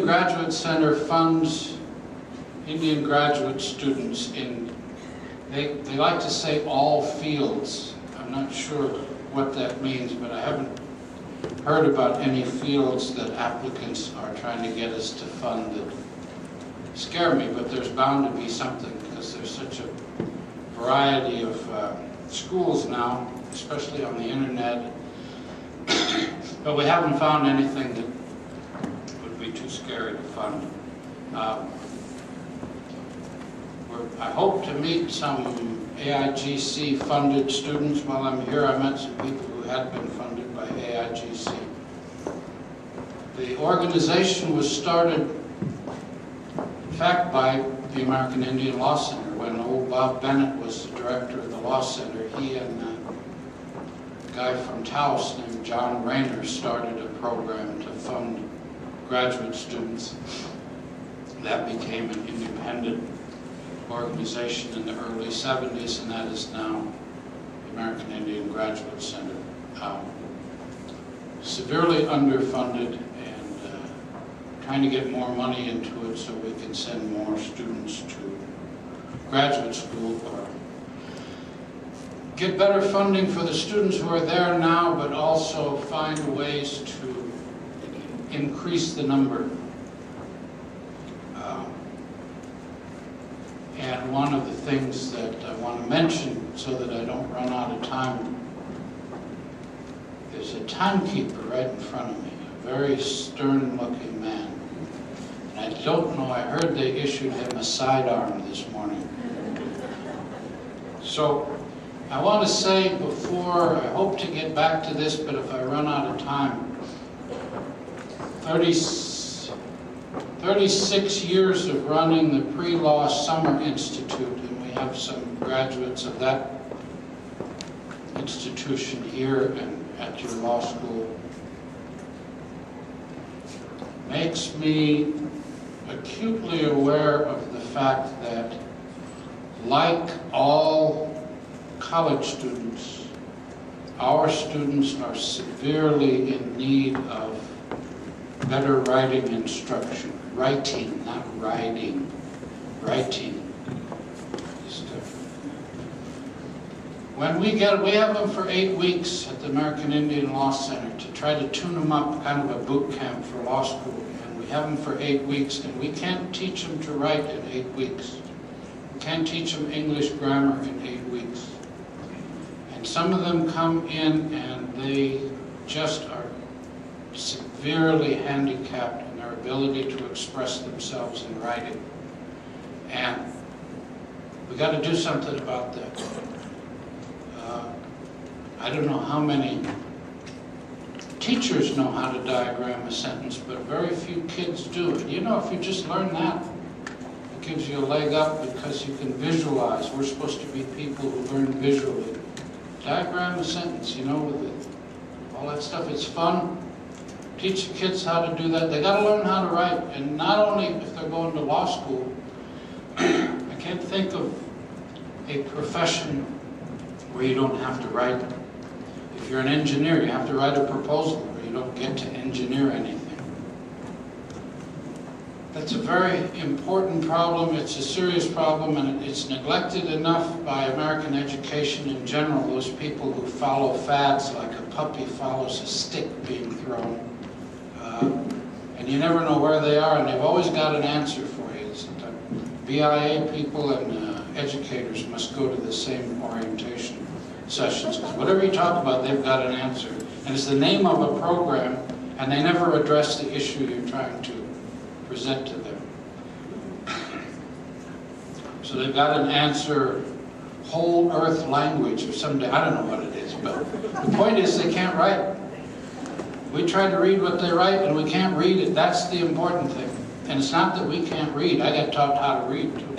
Graduate Center funds Indian graduate students in, they like to say all fields. I'm not sure what that means, but I haven't heard about any fields that applicants are trying to get us to fund that scare me, but there's bound to be something because there's such a variety of schools now, especially on the internet. But we haven't found anything that would be too scary to fund. I hope to meet some AIGC-funded students while I'm here. I met some people who had been funded by AIGC. The organization was started, in fact, by the American Indian Law Center. When old Bob Bennett was the director of the Law Center, he and a guy from Taos named John Rayner started a program to fund graduate students. That became an independent organization in the early 70s, and that is now the American Indian Graduate Center. Severely underfunded and trying to get more money into it so we can send more students to graduate school or get better funding for the students who are there now, but also find ways to increase the number. And one of the things that I want to mention so that I don't run out of time, there's a timekeeper right in front of me, a very stern-looking man. And I don't know, I heard they issued him a sidearm this morning. So I want to say before, I hope to get back to this, but if I run out of time, 36 years of running the Pre-Law Summer Institute, and we have some graduates of that institution here and at your law school, makes me acutely aware of the fact that, like all college students, our students are severely in need of better writing instruction. Writing, not riding. Writing is different. When we have them for 8 weeks at the American Indian Law Center to try to tune them up, kind of a boot camp for law school. And we have them for 8 weeks, and we can't teach them to write in 8 weeks. We can't teach them English grammar in 8 weeks. And some of them come in and they just are severely handicapped in their ability to express themselves in writing. And we got to do something about that. I don't know how many teachers know how to diagram a sentence, but very few kids do. And you know, if you just learn that, it gives you a leg up because you can visualize. We're supposed to be people who learn visually. Diagram a sentence, you know, with all that stuff. It's fun. Teach the kids how to do that. They got to learn how to write, and not only if they're going to law school. I can't think of a profession where you don't have to write. If you're an engineer, you have to write a proposal, or you don't get to engineer anything. That's a very important problem. It's a serious problem, and it's neglected enough by American education in general. Those people who follow fads like a puppy follows a stick being thrown. And you never know where they are, and they've always got an answer for you. BIA people and educators must go to the same orientation sessions, because whatever you talk about, they've got an answer. And it's the name of a program, and they never address the issue you're trying to present to them. So they've got an answer, whole earth language, or someday, I don't know what it is, but the point is they can't write. We try to read what they write, and we can't read it. That's the important thing. And it's not that we can't read. I got taught how to read, too.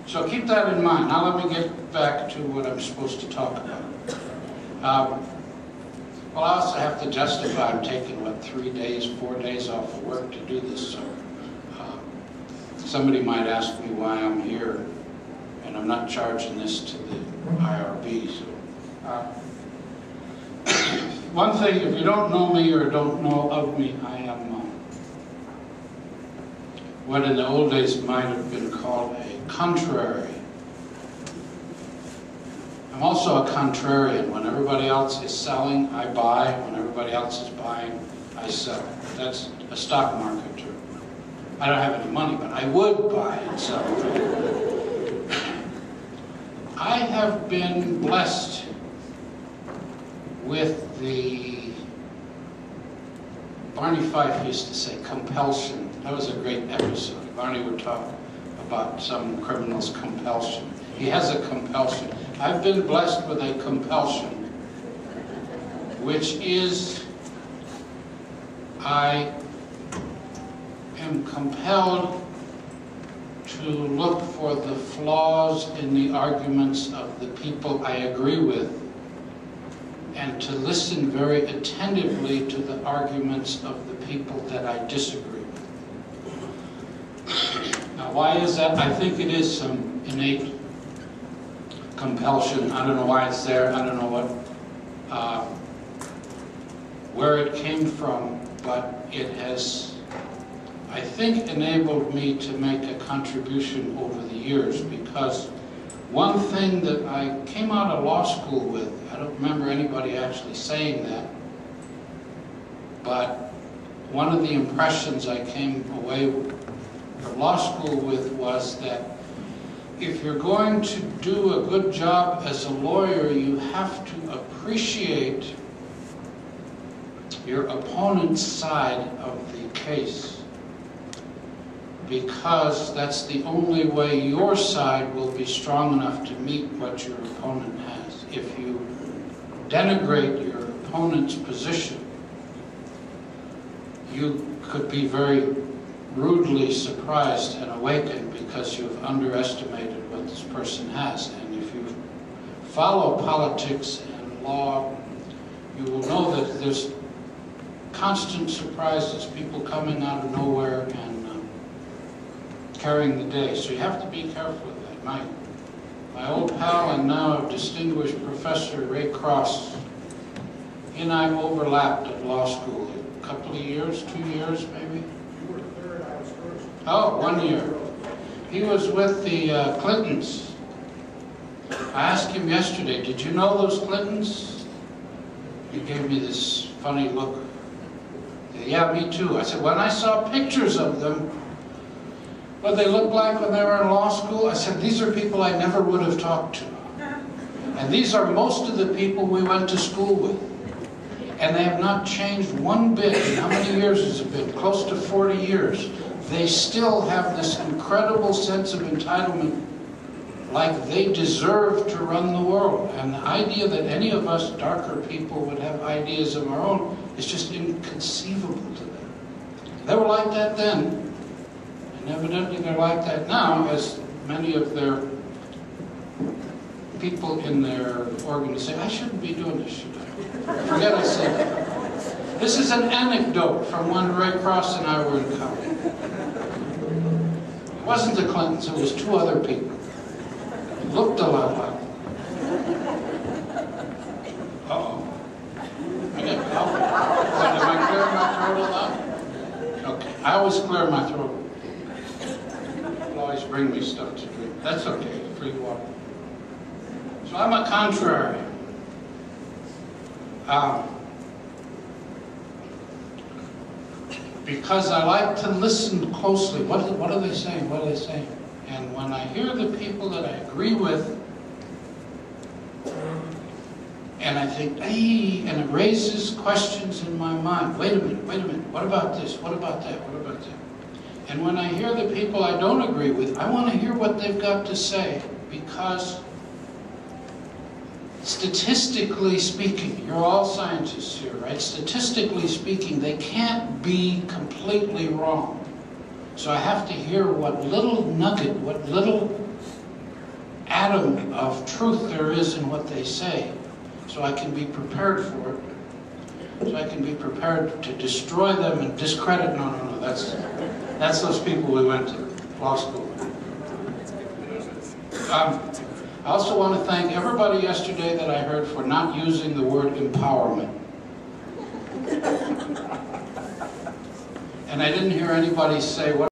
So keep that in mind. Now let me get back to what I'm supposed to talk about. Well, I also have to justify I'm taking, what, 3 days, 4 days off of work to do this. So somebody might ask me why I'm here, and I'm not charging this to the IRB. So. One thing, if you don't know me or don't know of me, I am what in the old days might have been called a contrary. I'm also a contrarian. When everybody else is selling, I buy. When everybody else is buying, I sell. That's a stock market term. I don't have any money, but I would buy and sell. I have been blessed with the, Barney Fife used to say, compulsion. That was a great episode. Barney would talk about some criminal's compulsion. He has a compulsion. I've been blessed with a compulsion, which is I am compelled to look for the flaws in the arguments of the people I agree with and to listen very attentively to the arguments of the people that I disagree with. Now, why is that? I think it is some innate compulsion. I don't know why it's there. I don't know where it came from, but it has, I think, enabled me to make a contribution over the years, because one thing that I came out of law school with, I don't remember anybody actually saying that, but one of the impressions I came away from law school with was that if you're going to do a good job as a lawyer, you have to appreciate your opponent's side of the case, because that's the only way your side will be strong enough to meet what your opponent has. If you denigrate your opponent's position, you could be very rudely surprised and awakened because you've underestimated what this person has. And if you follow politics and law, you will know that there's constant surprises, people coming out of nowhere and carrying the day. So you have to be careful with that. My old pal and now distinguished Professor Ray Cross, he and I overlapped at law school a couple of years, 2 years maybe. You were third, I was first. Oh, 1 year. He was with the Clintons. I asked him yesterday, did you know those Clintons? He gave me this funny look. Yeah, me too. I said, when I saw pictures of them, what they looked like when they were in law school, I said, these are people I never would have talked to. And these are most of the people we went to school with. And they have not changed one bit. And how many years has it been? Close to 40 years. They still have this incredible sense of entitlement, like they deserve to run the world. And the idea that any of us darker people would have ideas of our own is just inconceivable to them. They were like that then. And evidently they're like that now, as many of their people in their organization. I shouldn't be doing this, should I? Forget I said that. This is an anecdote from when Ray Cross and I were in college. It wasn't the Clintons, it was two other people. It looked a lot like them. Uh-oh. I got cough. Am I clearing my throat a lot? Okay, I always clear my throat. People always bring me stuff to drink. That's okay, free water. So I'm a contrarian. Because I like to listen closely. What are they saying? What are they saying? And when I hear the people that I agree with, and I think, hey, and it raises questions in my mind. Wait a minute, what about this? What about that? What about that? And when I hear the people I don't agree with, I want to hear what they've got to say, because statistically speaking, you're all scientists here, right? Statistically speaking, they can't be completely wrong. So I have to hear what little nugget, what little atom of truth there is in what they say, so I can be prepared for it. So I can be prepared to destroy them and discredit. No, that's those people we went to law school with. I also want to thank everybody yesterday that I heard for not using the word empowerment. And I didn't hear anybody say, what